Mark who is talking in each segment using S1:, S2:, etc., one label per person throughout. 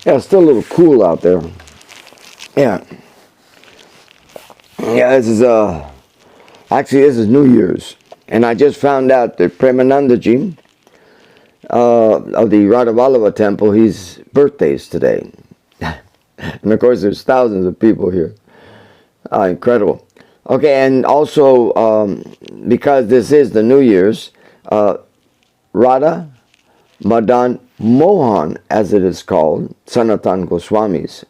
S1: Yeah, it's still a little cool out there. Yeah. Yeah, this is actually this is New Year's. And I just found out that Premanandaji of the Radhavallabha temple, his birthday is today. And of course there's thousands of people here. Incredible. Okay, and also because this is the New Year's, Radha Madan Mohan, as it is called, Sanatan Goswami's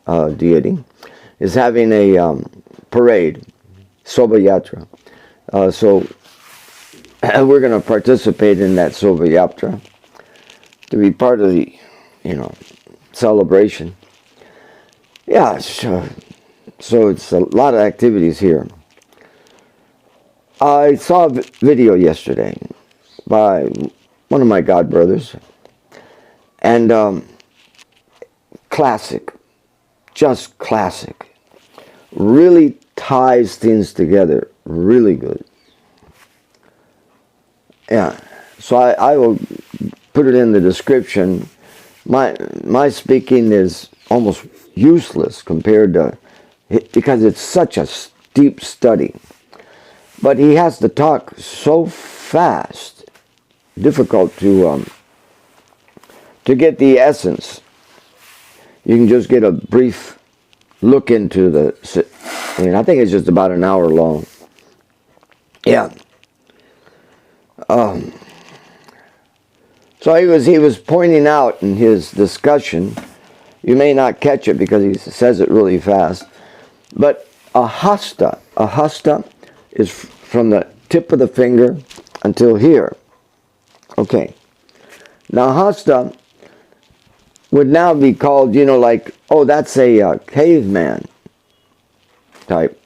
S1: deity, is having a parade, Sobha Yatra. So we're going to participate in that Sobha Yatra to be part of the, celebration. Yeah, so it's a lot of activities here. I saw a video yesterday by one of my godbrothers, and classic, just classic, really ties things together really good. Yeah, so I will put it in the description. My speaking is almost useless compared to, because it's such a deep study. But he has to talk so fast, difficult to get the essence. You can just get a brief look into the, I think it's just about an hour long. Yeah. So he was pointing out in his discussion, you may not catch it because he says it really fast, but a hasta is from the tip of the finger until here. Okay. Now hasta would now be called, like, oh, that's a caveman type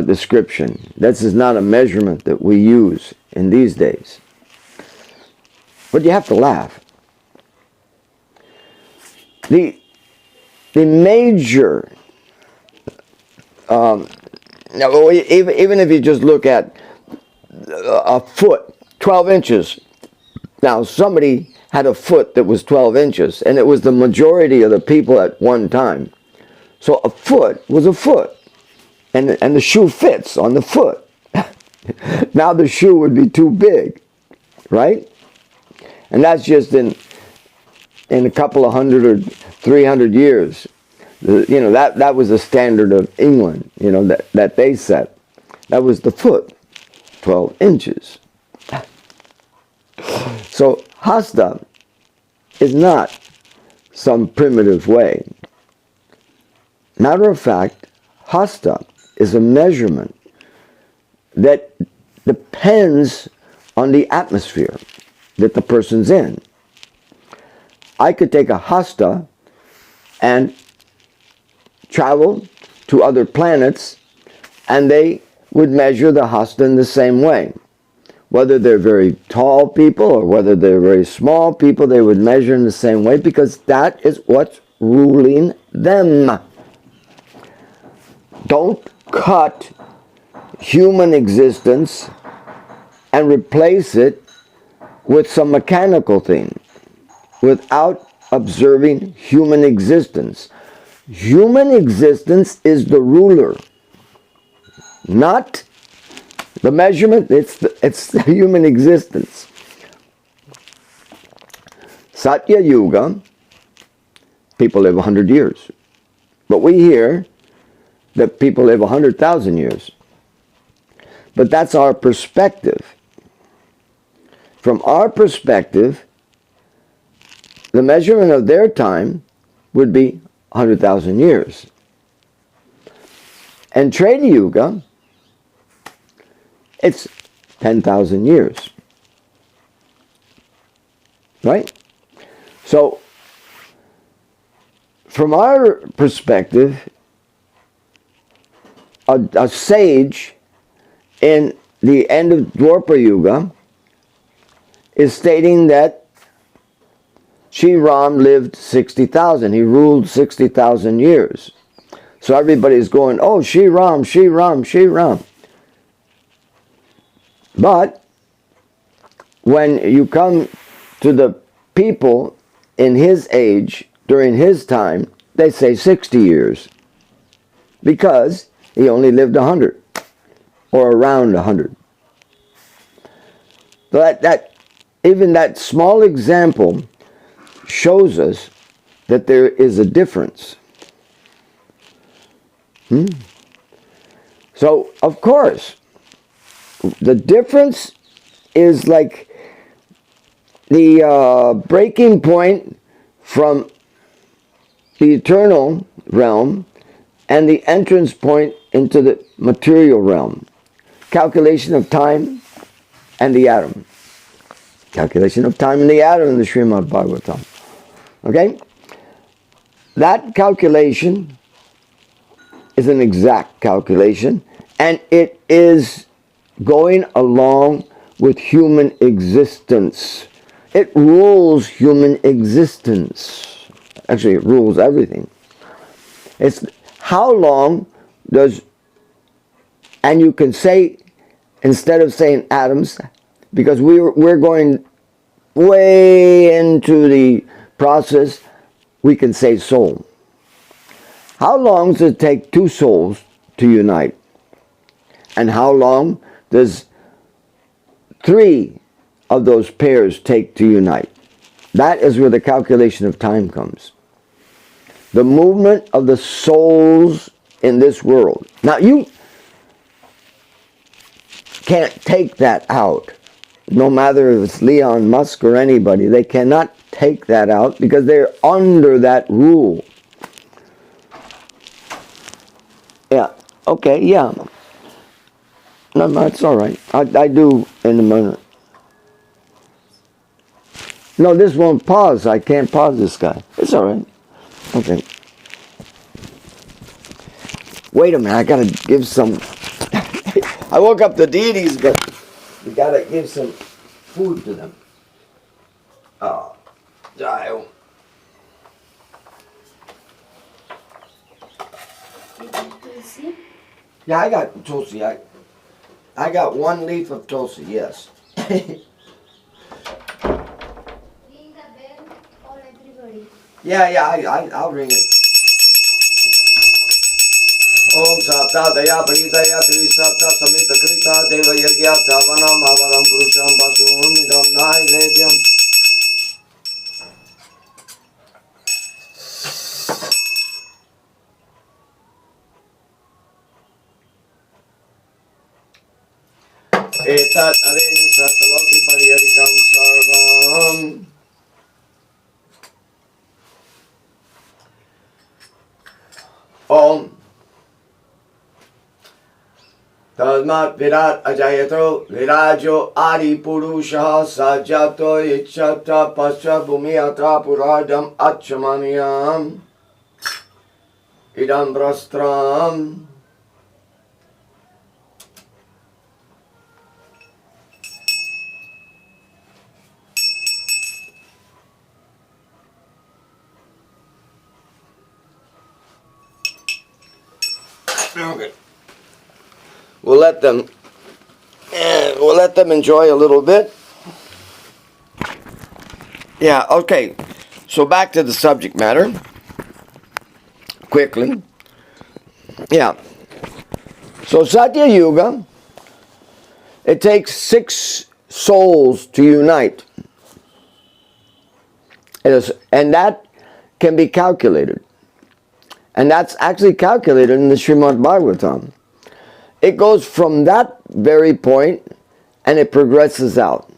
S1: description. This is not a measurement that we use in these days. But you have to laugh. The major, now, even if you just look at a foot, 12 inches. Now, somebody had a foot that was 12 inches, and it was the majority of the people at one time. So a foot was a foot, and the shoe fits on the foot. Now the shoe would be too big, right? And that's just in a couple of 100 or 300 years. That was the standard of England, that they set. That was the foot, 12 inches. So hasta is not some primitive way. Matter of fact, hasta is a measurement that depends on the atmosphere that the person's in. I could take a hasta and travel to other planets, and they would measure the hasta in the same way. Whether they're very tall people or whether they're very small people, they would measure in the same way because that is what's ruling them. Don't cut human existence and replace it with some mechanical thing without observing human existence. Human existence is the ruler, not the measurement. It's the human existence. Satya Yuga, people live 100 years. But we hear that people live 100,000 years. But that's our perspective. From our perspective, the measurement of their time would be 100,000 years. And Treta Yuga, it's 10,000 years. Right? So, from our perspective, a sage in the end of Dwapara Yuga is stating that Sri Ram lived 60,000. He ruled 60,000 years. So everybody's going, oh, Sri Ram, Sri Ram, Sri Ram. But when you come to the people in his age, during his time, they say 60 years. Because he only lived 100. Or around 100. Even that small example shows us that there is a difference. So, of course, the difference is like the breaking point from the eternal realm and the entrance point into the material realm. Calculation of time and the atom. Calculation of time and the atom in the Srimad Bhagavatam. Okay? That calculation is an exact calculation, and it is going along with human existence. It rules human existence. Actually, it rules everything. It's how long does, and you can say, instead of saying atoms, because we're going way into the process, we can say soul. How long does it take two souls to unite? And how long does three of those pairs take to unite? That is where the calculation of time comes. The movement of the souls in this world. Now you can't take that out. No matter if it's Elon Musk or anybody, they cannot take that out because they're under that rule. Yeah, okay, yeah. No, it's all right. I do in a minute. No, this won't pause. I can't pause this guy. It's all right. Okay. Wait a minute, I gotta give some... I woke up the deities, but we gotta give some food to them. Oh, dial.
S2: Tulsi?
S1: Yeah, I got Tulsi. I got one leaf of Tulsi, yes.
S2: Ring the bell, all everybody.
S1: Yeah, I'll ring it. Om Sapta Daya Pritaya Trisapta Samita Krita Deva Yagya Tavanam Avaram Purusham Basum Idam Naivedyam. Etat Avenu Sataloki Pariyarikam Sarvam. Om Tasmat Virat Ajayato Virajo Adi Purusha Sajato Ichata Pascha Bhumiyata Puradam Achamaniyam Idam Brastram. Okay. We'll let them enjoy a little bit. Yeah, okay. So back to the subject matter. Quickly. Yeah. So Satya Yuga, it takes 6 souls to unite. And that can be calculated. And that's actually calculated in the Srimad Bhagavatam. It goes from that very point and it progresses out.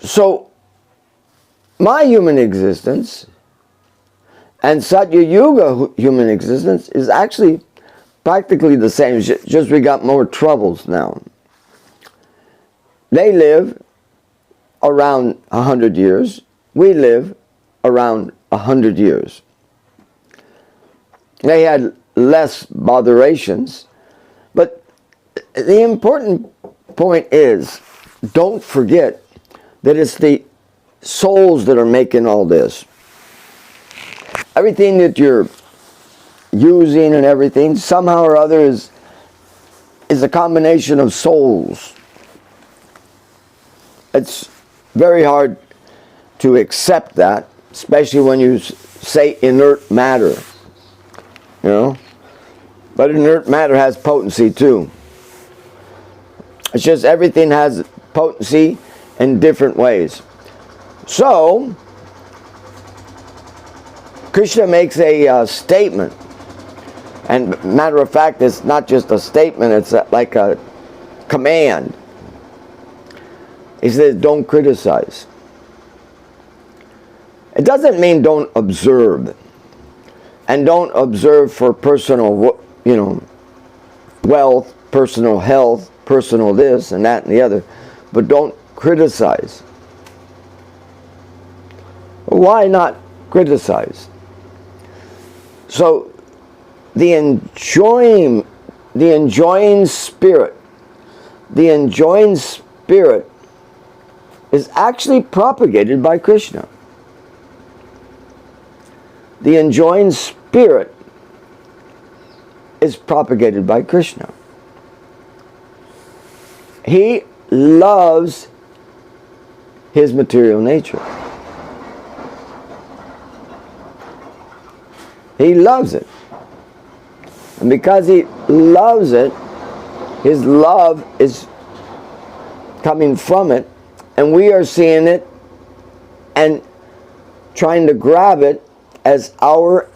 S1: So, my human existence and Satya Yuga human existence is actually practically the same, just we got more troubles now. They live around 100 years. We live around 100 years. They had less botherations, but the important point is, don't forget that it's the souls that are making all this. Everything that you're using and everything, somehow or other is a combination of souls. It's very hard to accept that, especially when you say inert matter, you know. But inert matter has potency too. It's just everything has potency in different ways. So, Krishna makes a statement. And matter of fact, it's not just a statement, it's like a command. He says, don't criticize. It doesn't mean don't observe. And don't observe for personal, you know, wealth, personal health, personal this and that and the other. But don't criticize. Why not criticize? So, the enjoying spirit is actually propagated by Krishna. The enjoying spirit is propagated by Krishna. He loves his material nature. He loves it. And because he loves it, his love is coming from it, and we are seeing it and trying to grab it as our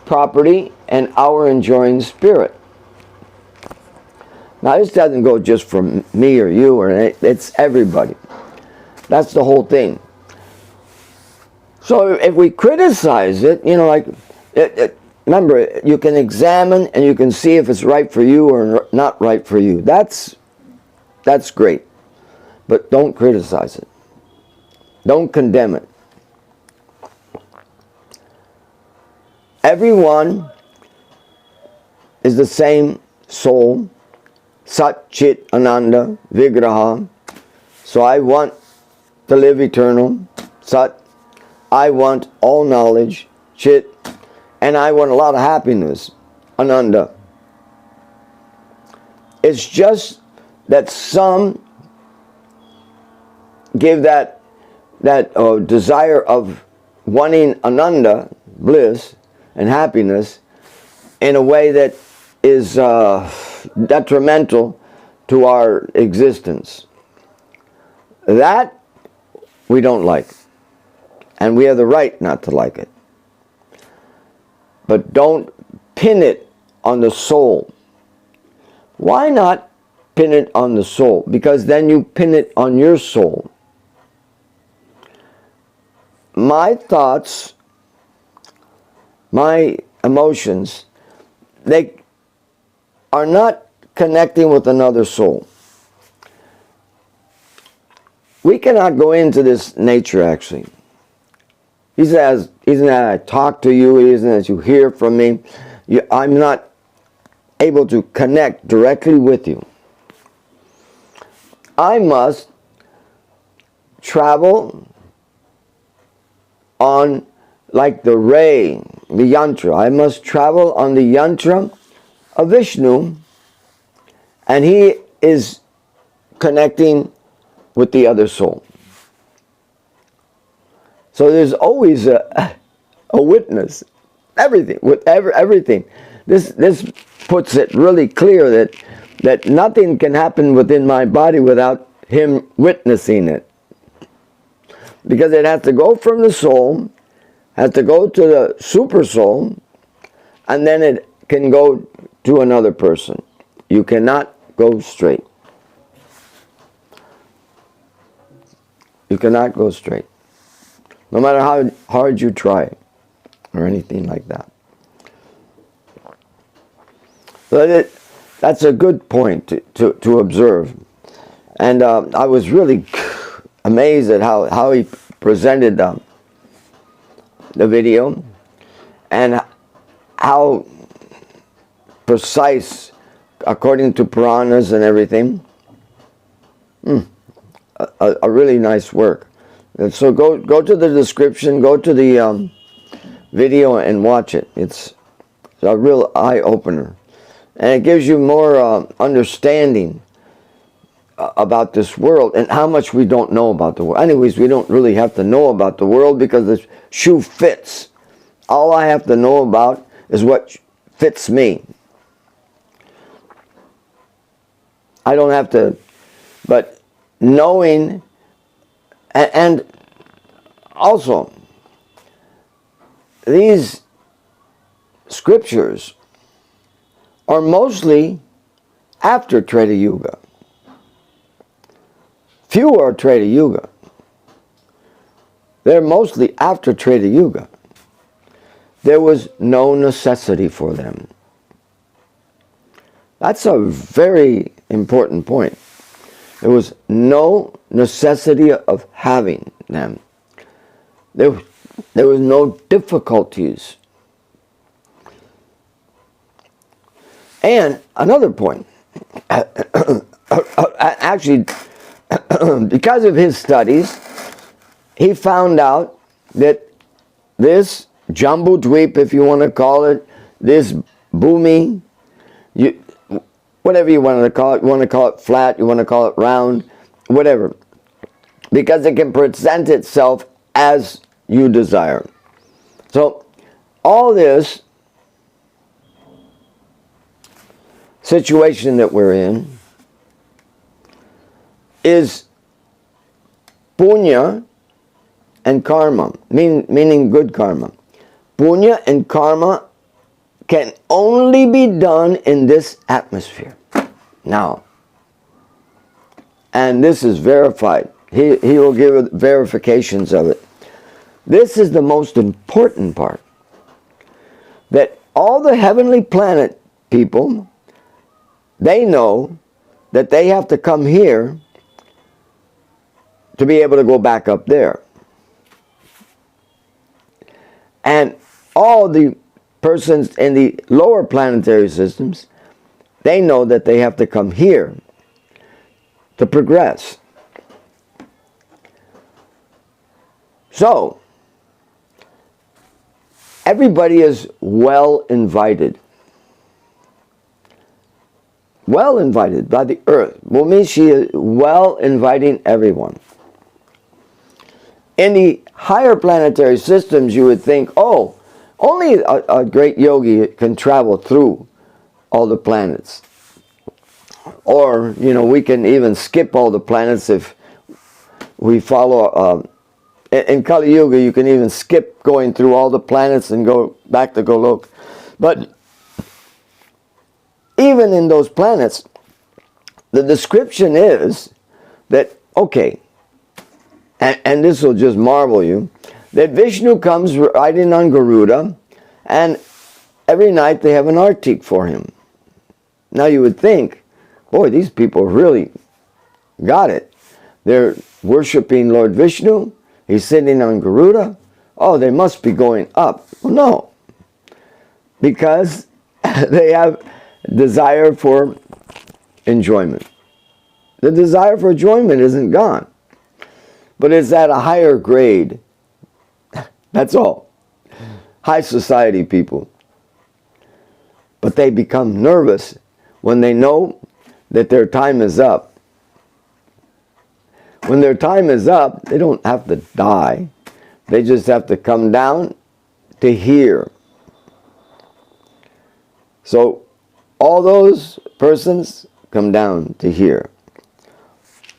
S1: property and our enjoying spirit. Now this doesn't go just for me or you, or it's everybody. That's the whole thing. So if we criticize it, you know, like, remember, you can examine and you can see if it's right for you or not right for you. That's great. But don't criticize it. Don't condemn it. Everyone is the same soul. Sat, Chit, Ananda, Vigraha. So I want to live eternal. Sat. I want all knowledge. Chit. And I want a lot of happiness. Ananda. It's just that some give that desire of wanting Ananda, bliss, and happiness in a way that is detrimental to our existence. That we don't like. And we have the right not to like it. But don't pin it on the soul. Why not pin it on the soul? Because then you pin it on your soul. My thoughts, my emotions, they are not connecting with another soul. We cannot go into this nature actually. He says, isn't that I talk to you, isn't that you hear from me, I'm not able to connect directly with you. I must travel on like the ray, the yantra. I must travel on the yantra of Vishnu, and he is connecting with the other soul. So there's always a witness. Everything, with everything. This puts it really clear that nothing can happen within my body without him witnessing it. Because it has to go from the soul, has to go to the super soul, and then it can go to another person. You cannot go straight. You cannot go straight. No matter how hard you try, or anything like that. But that's a good point to observe. And I was really amazed at how he presented the video, and how precise, according to Puranas and everything. A really nice work. And so go to the description, go to the video and watch it. It's a real eye-opener. And it gives you more understanding about this world and how much we don't know about the world. Anyways, we don't really have to know about the world because the shoe fits. All I have to know about is what fits me. I don't have to, but knowing, and also, these scriptures are mostly after Treta Yuga. Few are Treta Yuga. They're mostly after Treta Yuga. There was no necessity for them. That's a very important point. There was no necessity of having them. There was no difficulties. And another point, actually, because of his studies, he found out that this Jambu Dweep, if you want to call it, this Bhumi, whatever you want to call it, you want to call it flat, you want to call it round, whatever, because it can present itself as you desire. So all this situation that we're in is punya and karma, meaning good karma. Punya and karma can only be done in this atmosphere. Now, and this is verified. He will give verifications of it. This is the most important part. That all the heavenly planet people, they know that they have to come here to be able to go back up there. And all the persons in the lower planetary systems, they know that they have to come here to progress. So, everybody is well invited. Well invited by the earth. She is well inviting everyone. In the higher planetary systems, you would think, oh, only a great yogi can travel through all the planets. Or, we can even skip all the planets if we follow. In Kali Yuga, you can even skip going through all the planets and go back to Golok. But even in those planets, the description is that, okay, and this will just marvel you, that Vishnu comes riding on Garuda, and every night they have an artik for him. Now you would think, boy, these people really got it. They're worshiping Lord Vishnu, he's sitting on Garuda, oh, they must be going up. Well, no, because they have desire for enjoyment. The desire for enjoyment isn't gone, but it's at a higher grade. That's all. High society people. But they become nervous when they know that their time is up. When their time is up, they don't have to die. They just have to come down to here. So all those persons come down to here.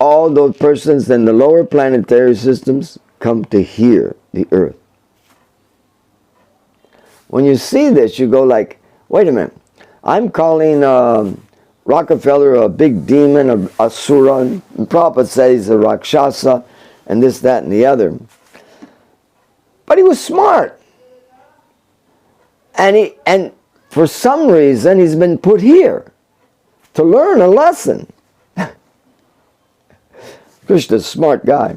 S1: All those persons in the lower planetary systems come to here, the earth. When you see this, you go like, wait a minute, I'm calling Rockefeller a big demon, a asura, and Prabhupada says he's a Rakshasa, and this, that, and the other. But he was smart. And for some reason, he's been put here to learn a lesson. Krishna's a smart guy.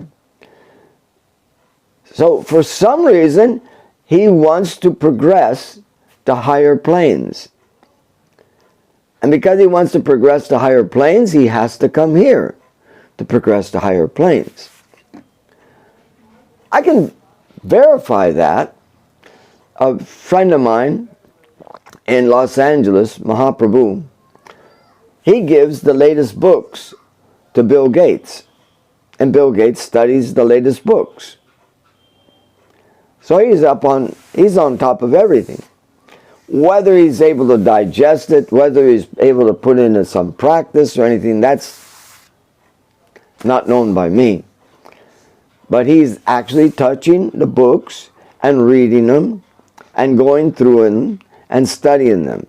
S1: So for some reason, he wants to progress to higher planes. And because he wants to progress to higher planes, he has to come here to progress to higher planes. I can verify that. A friend of mine in Los Angeles, Mahaprabhu, he gives the latest books to Bill Gates. And Bill Gates studies the latest books. So he's on top of everything. Whether he's able to digest it, whether he's able to put in some practice or anything, that's not known by me. But he's actually touching the books and reading them and going through them and studying them.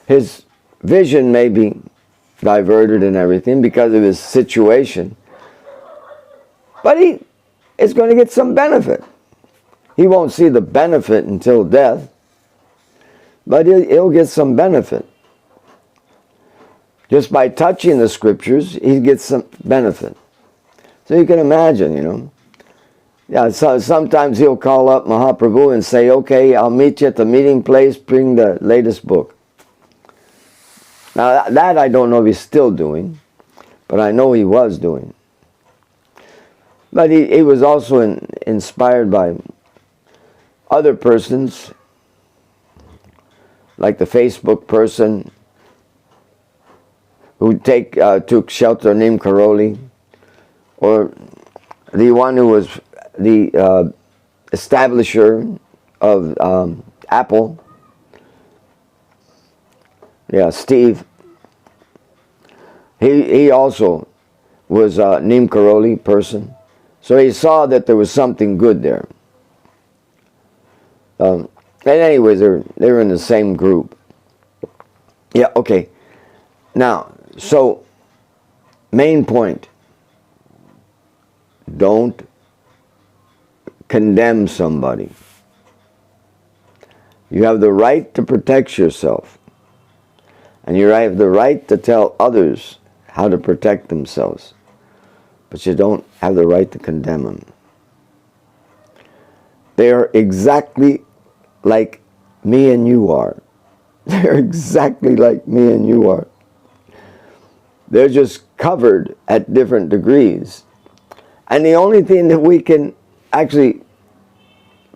S1: His vision may be diverted and everything because of his situation, but he is going to get some benefit. He won't see the benefit until death, but he'll get some benefit. Just by touching the scriptures, he gets some benefit. So you can imagine, you know. Yeah, so sometimes he'll call up Mahaprabhu and say, okay, I'll meet you at the meeting place, bring the latest book. Now that I don't know if he's still doing, but I know he was doing. But he was also inspired by other persons, like the Facebook person who took shelter named Karoli, or the one who was the establisher of Apple. Yeah, Steve. He also was a Neem Karoli person. So he saw that there was something good there. And anyways, they were in the same group. Yeah, okay. Now, so, main point. Don't condemn somebody. You have the right to protect yourself. And you have the right to tell others how to protect themselves. But you don't have the right to condemn them. They are exactly like me and you are. They're exactly like me and you are. They're just covered at different degrees. And the only thing that we can actually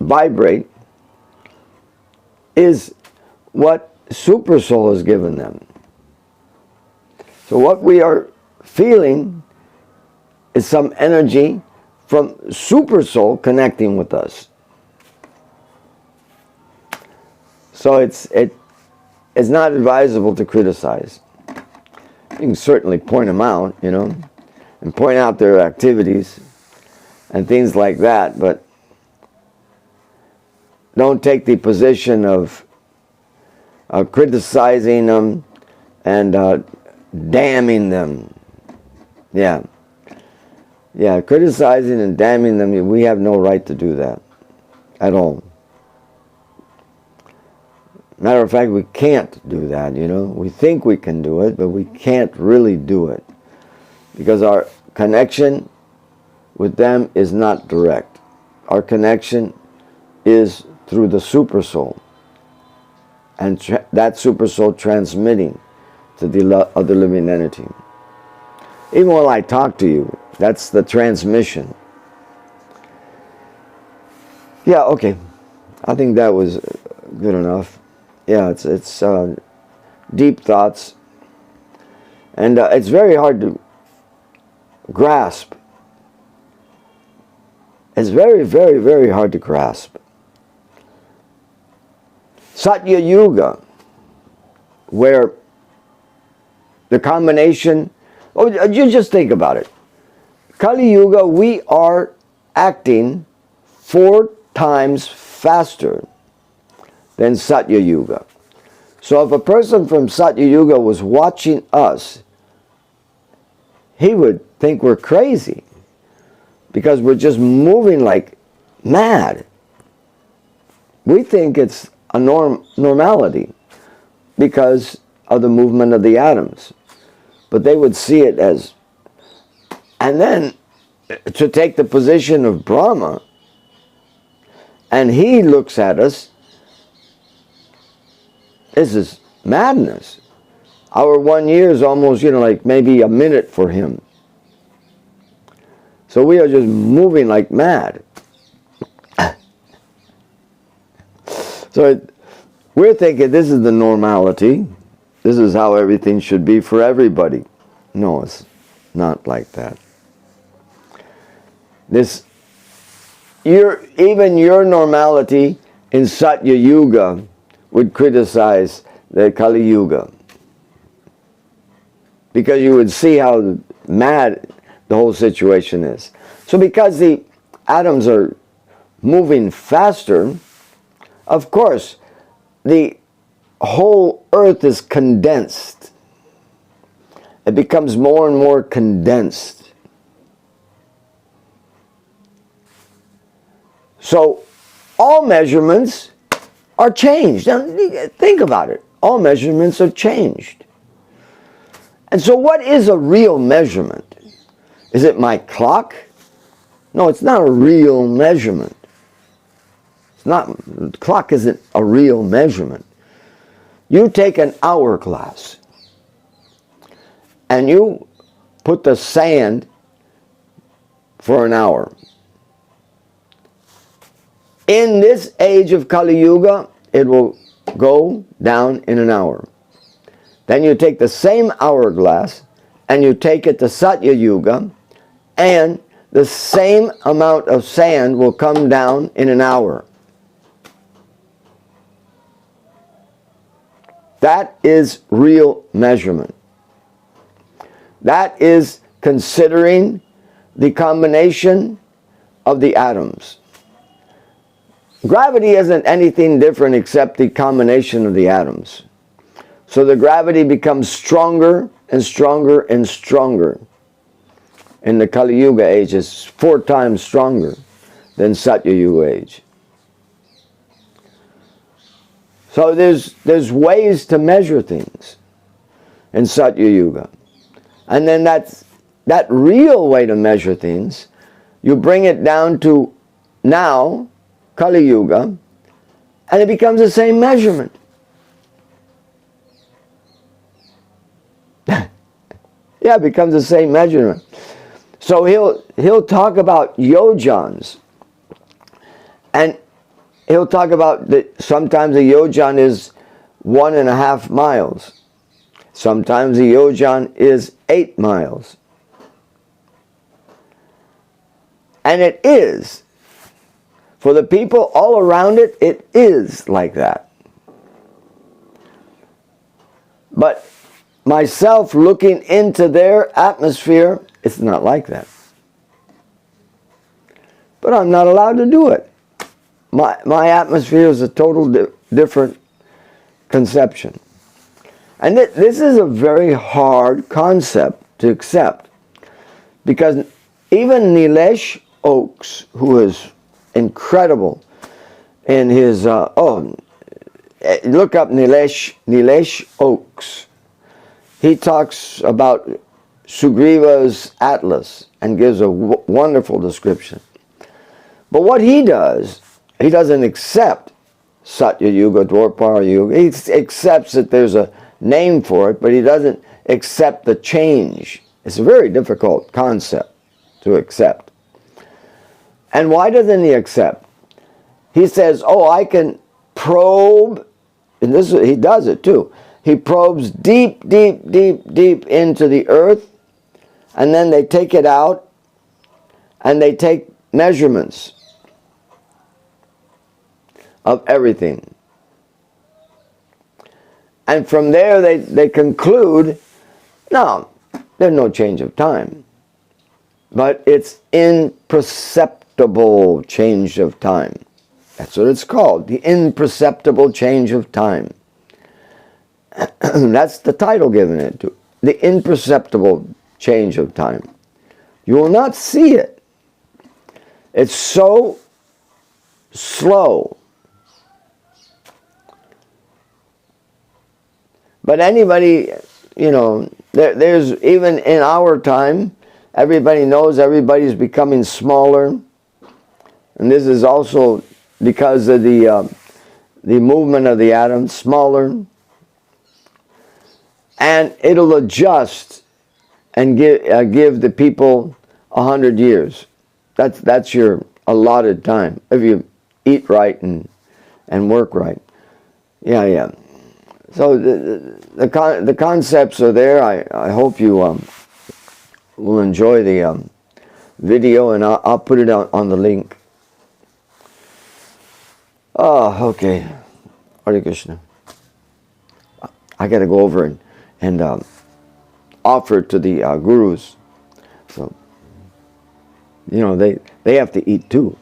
S1: vibrate is what Super Soul has given them. So what we are feeling is some energy from Super Soul connecting with us. So it's not advisable to criticize. You can certainly point them out, you know, and point out their activities and things like that, but don't take the position of criticizing them and damning them. Yeah, criticizing and damning them, we have no right to do that at all. Matter of fact, we can't do that, you know. We think we can do it, but we can't really do it. Because our connection with them is not direct. Our connection is through the Super Soul. And that Super Soul transmitting to the other living entity. Even while I talk to you, that's the transmission. Yeah, okay. I think that was good enough. Yeah, it's deep thoughts. And it's very hard to grasp. It's very, very, very hard to grasp. Satya Yuga, where the combination, you just think about it. Kali Yuga, we are acting 4 times faster than Satya Yuga. So if a person from Satya Yuga was watching us, he would think we're crazy because we're just moving like mad. We think it's a normality because of the movement of the atoms. But they would see it as, and then to take the position of Brahma, and he looks at us, this is madness. Our 1 year is almost, you know, like maybe a minute for him. So we are just moving like mad. So we're thinking this is the normality. This is how everything should be for everybody. No, not like that. Even your normality in Satya Yuga would criticize the Kali Yuga, because you would see how mad the whole situation is. So because the atoms are moving faster, of course, the whole earth is condensed. It becomes more and more condensed. So all measurements are changed. Now think about it. All measurements are changed. And so what is a real measurement? Is it my clock? No, it's not a real measurement. The clock isn't a real measurement. You take an hourglass and you put the sand for an hour. In this age of Kali Yuga, it will go down in an hour. Then you take the same hourglass and you take it to Satya Yuga, and the same amount of sand will come down in an hour. That is real measurement. That is considering the combination of the atoms. Gravity isn't anything different except the combination of the atoms. So the gravity becomes stronger and stronger and stronger. In the Kali Yuga age, it's 4 times stronger than Satya Yuga age. So there's ways to measure things in Satya Yuga. And then that real way to measure things, you bring it down to now, Kali Yuga, and it becomes the same measurement. Yeah, it becomes the same measurement. So he'll talk about yojans, and he'll talk about that sometimes a yojan is 1.5 miles. Sometimes a yojan is 8 miles. And it is. For the people all around it, it is like that. But myself looking into their atmosphere, it's not like that. But I'm not allowed to do it. My atmosphere is a total different conception. And this is a very hard concept to accept, because even Nilesh Oakes, who is incredible in his, look up Nilesh Oakes. He talks about Sugriva's Atlas and gives a wonderful description. But what he does, he doesn't accept Satya Yuga, Dwapara Yuga. He accepts that there's a name for it, but he doesn't accept the change. It's a very difficult concept to accept. And why doesn't he accept? He says, oh, I can probe, and he does it too. He probes deep, deep, deep, deep into the earth, and then they take it out, and they take measurements of everything. And from there they conclude, no, there's no change of time. But it's imperceptible change of time. That's what it's called, the imperceptible change of time. That's the title given it to, the imperceptible change of time. You will not see it. It's so slow. But anybody, there's even in our time, everybody knows everybody's becoming smaller. And this is also because of the movement of the atoms, smaller. And it'll adjust and give the people 100 years. That's your allotted time, if you eat right and work right. Yeah. So the concepts are there. I hope you will enjoy the video, and I'll put it out on the link. Oh, okay. Hare Krishna. I got to go over and offer to the gurus. So, you know, they have to eat too.